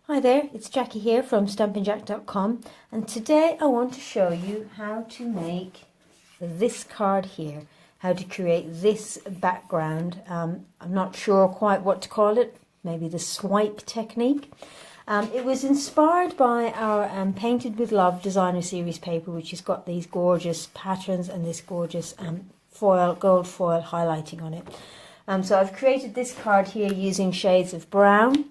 Hi there, it's Jackie here from Stampingjack.com, and today I want to show you how to make this card here, how to create this background. I'm not sure quite what to call it, maybe the swipe technique. It was inspired by our Painted with Love designer series paper, which has got these gorgeous patterns and this gorgeous gold foil highlighting on it. So I've created this card here using shades of brown.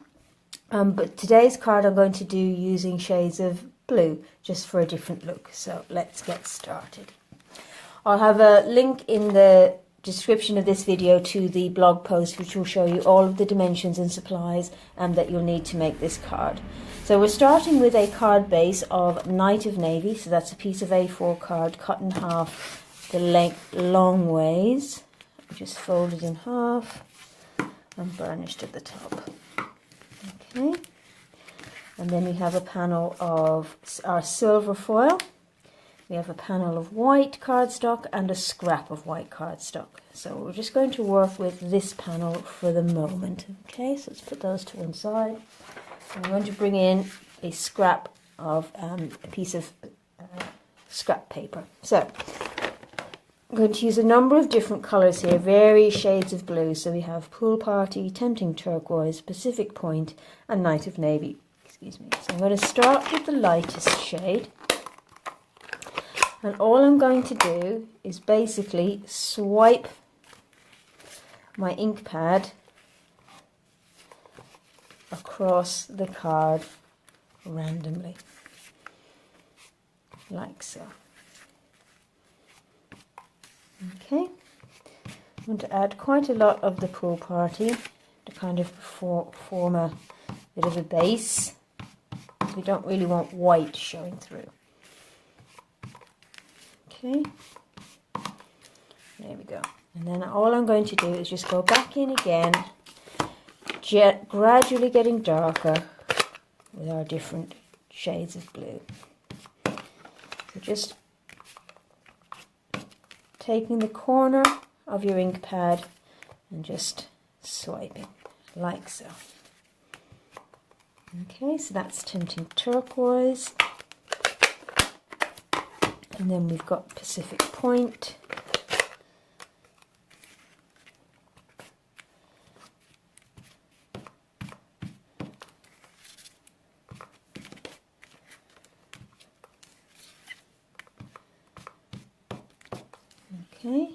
But today's card I'm going to do using shades of blue, just for a different look. So let's get started. I'll have a link in the description of this video to the blog post, which will show you all of the dimensions and supplies that you'll need to make this card. So we're starting with a card base of Night of Navy. So that's a piece of A4 card cut in half the length long ways. Just folded in half and burnished at the top. Okay, and then we have a panel of our silver foil. We have a panel of white cardstock and a scrap of white cardstock. So we're just going to work with this panel for the moment. Okay, so let's put those to one side. I'm going to bring in a scrap of a piece of scrap paper. So I'm going to use a number of different colours here, various shades of blue. So we have Pool Party, Tempting Turquoise, Pacific Point and Night of Navy. Excuse me. So I'm going to start with the lightest shade. And all I'm going to do is basically swipe my ink pad across the card randomly, like so. Okay, I'm going to add quite a lot of the Pool Party to kind of form a bit of a base. We don't really want white showing through. Okay, there we go. And then all I'm going to do is just go back in again, gradually getting darker with our different shades of blue. So just taking the corner of your ink pad and just swiping like so. Okay, so that's Tempting Turquoise, and then we've got Pacific Point, okay.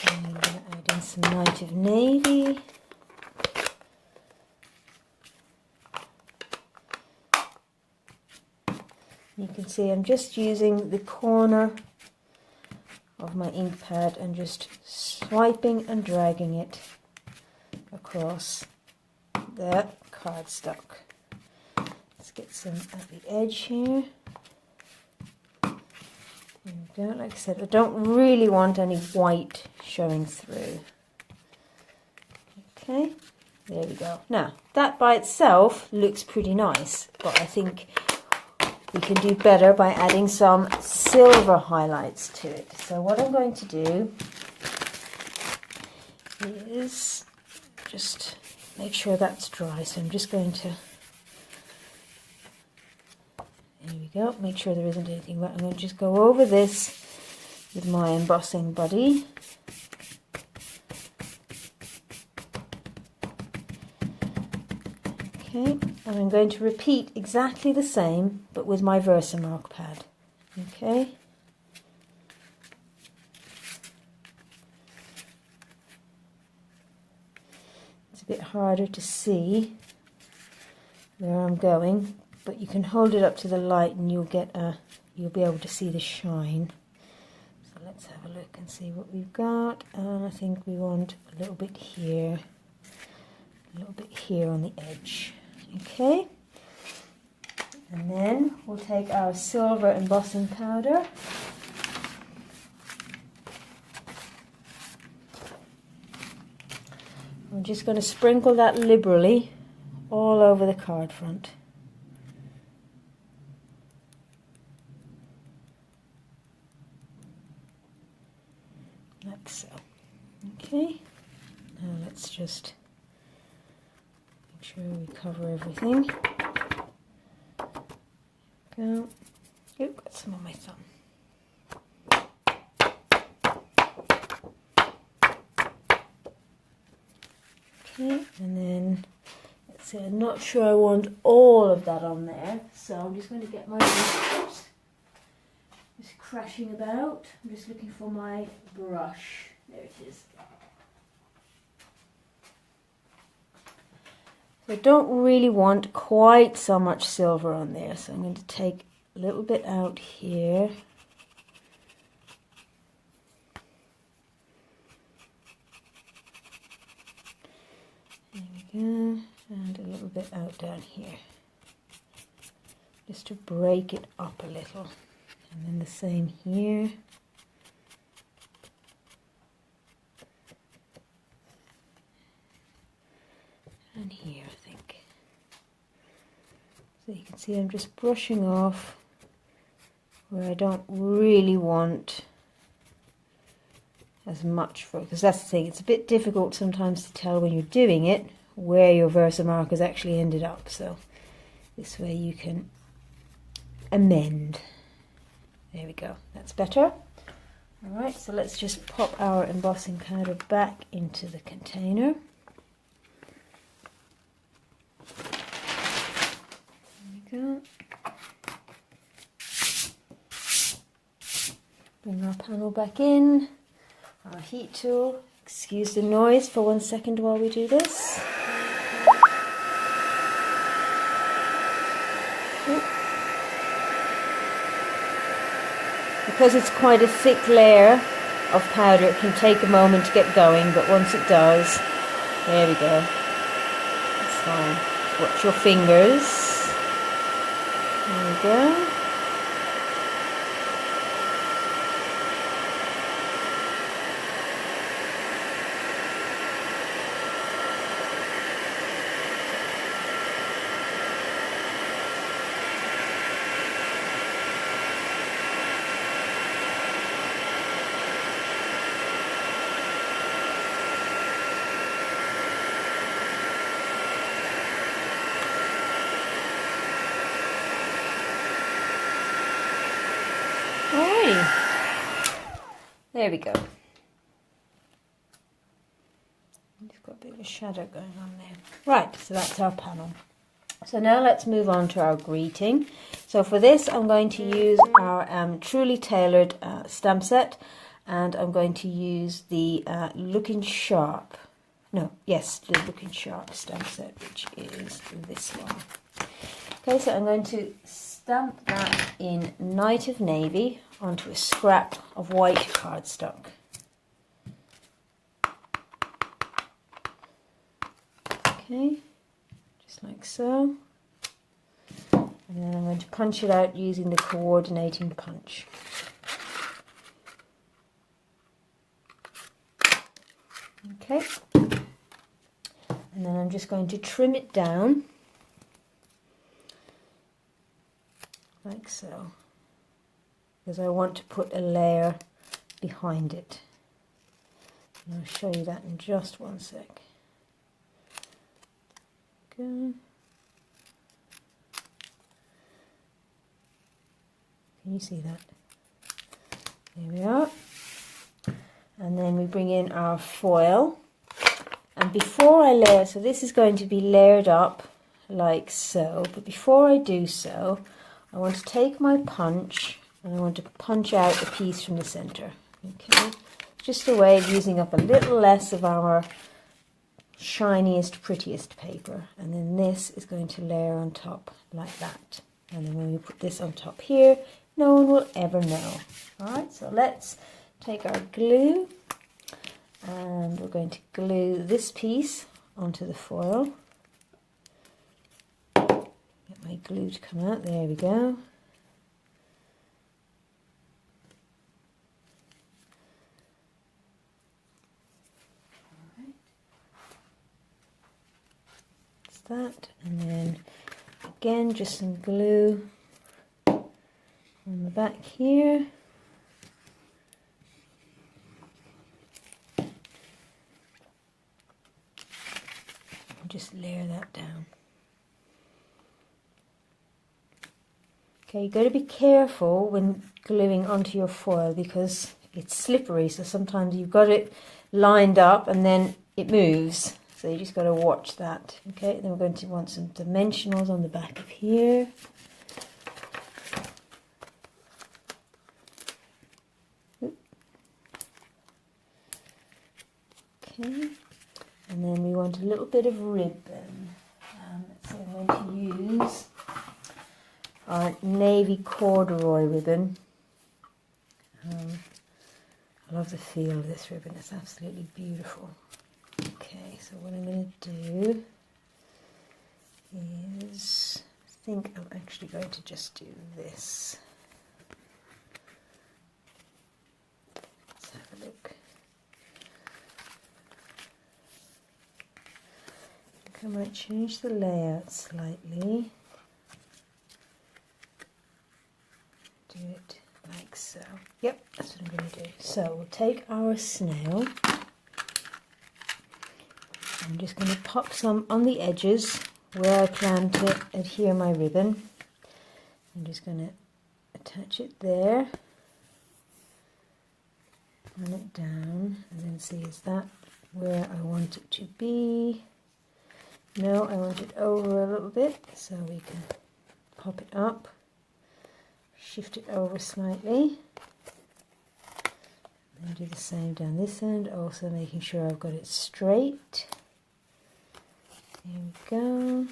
And I'm going to add in some Night of Navy. You can see I'm just using the corner of my ink pad and just swiping and dragging it across the cardstock. Let's get some at the edge here. There we go. Like I said, I don't really want any white showing through. Okay, there we go. Now, that by itself looks pretty nice, but I think we can do better by adding some silver highlights to it. So what I'm going to do is just make sure that's dry. So I'm just going to, there we go, make sure there isn't anything wet. I'm going to just go over this with my embossing buddy. Okay, and I'm going to repeat exactly the same, but with my Versamark pad. Okay. It's a bit harder to see where I'm going, but you can hold it up to the light and you'll be able to see the shine. So let's have a look and see what we've got. And I think we want a little bit here, a little bit here on the edge. Okay, and then we'll take our silver embossing powder I'm just going to sprinkle that liberally all over the card front. Like so. Okay, now let's just make sure we cover everything. go. Oh, got some on my thumb. Okay, and then let's see, I'm not sure I want all of that on there, so I'm just going to get my oops, just crashing about. I'm just looking for my brush. There it is. So I don't really want quite so much silver on there, so I'm going to take a little bit out here. There we go, and a little bit out down here, just to break it up a little. And then the same here. And here, I think. So you can see I'm just brushing off where I don't really want as much for it, because that's the thing, it's a bit difficult sometimes to tell when you're doing it where your Versamark has actually ended up, so this way you can amend. There we go, that's better. Alright, so let's just pop our embossing powder back into the container. There we go. Bring our panel back in. Our heat tool. Excuse the noise for 1 second while we do this. Because it's quite a thick layer of powder, it can take a moment to get going, but once it does, there we go. It's fine. Watch your fingers. There we go. There we go. Just got a bit of a shadow going on there. Right, so that's our panel. So now let's move on to our greeting. So for this I'm going to use our Truly Tailored stamp set, and I'm going to use the Looking Sharp stamp set, which is this one. Okay, so I'm going to stamp that in Night of Navy onto a scrap of white cardstock. Okay, just like so. And then I'm going to punch it out using the coordinating punch. Okay, and then I'm just going to trim it down like so, because I want to put a layer behind it. And I'll show you that in just 1 sec. Okay. Can you see that? There we are. And then we bring in our foil. And before I layer, so this is going to be layered up like so, but before I do so, I want to take my punch and I want to punch out a piece from the center. Okay, just a way of using up a little less of our shiniest, prettiest paper. And then this is going to layer on top like that. And then when we put this on top here, no one will ever know. Alright, so let's take our glue and we're going to glue this piece onto the foil. Get my glue to come out, there we go. That's that, and then again just some glue on the back here. Just layer that down. Okay, you've got to be careful when gluing onto your foil because it's slippery, so sometimes you've got it lined up and then it moves. So you just got to watch that. Okay, then we're going to want some dimensionals on the back of here. Okay, and then we want a little bit of ribbon. So I'm going to use our navy corduroy ribbon. I love the feel of this ribbon, it's absolutely beautiful. Okay, so what I'm going to do is, I think I'm actually going to just do this. Let's have a look. I think I might change the layout slightly. Do it like so. Yep, that's what I'm going to do. So we'll take our snail. I'm just going to pop some on the edges where I plan to adhere my ribbon. I'm just going to attach it there, run it down, and then see, is that where I want it to be? No, I want it over a little bit, so we can pop it up, shift it over slightly, and do the same down this end, also making sure I've got it straight. There we go.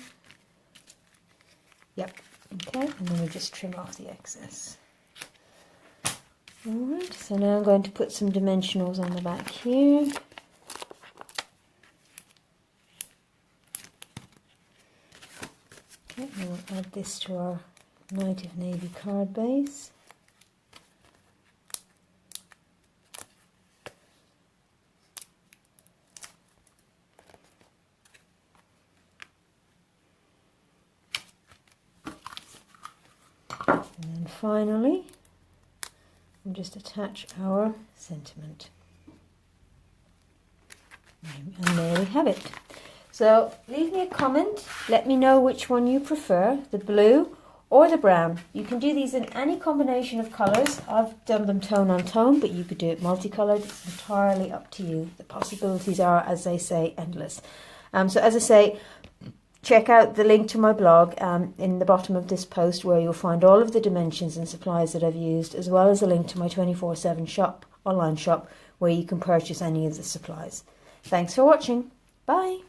Yep, okay, and then we just trim off the excess. Alright, so now I'm going to put some dimensionals on the back here. Okay, and we'll add this to our Night of Navy card base. And then finally, we'll just attach our sentiment. And there we have it. So leave me a comment, let me know which one you prefer, the blue or the brown. You can do these in any combination of colours. I've done them tone on tone, but you could do it multicoloured. It's entirely up to you. The possibilities are, as they say, endless. So as I say, check out the link to my blog in the bottom of this post, where you'll find all of the dimensions and supplies that I've used, as well as a link to my 24/7 shop, online shop, where you can purchase any of the supplies. Thanks for watching. Bye.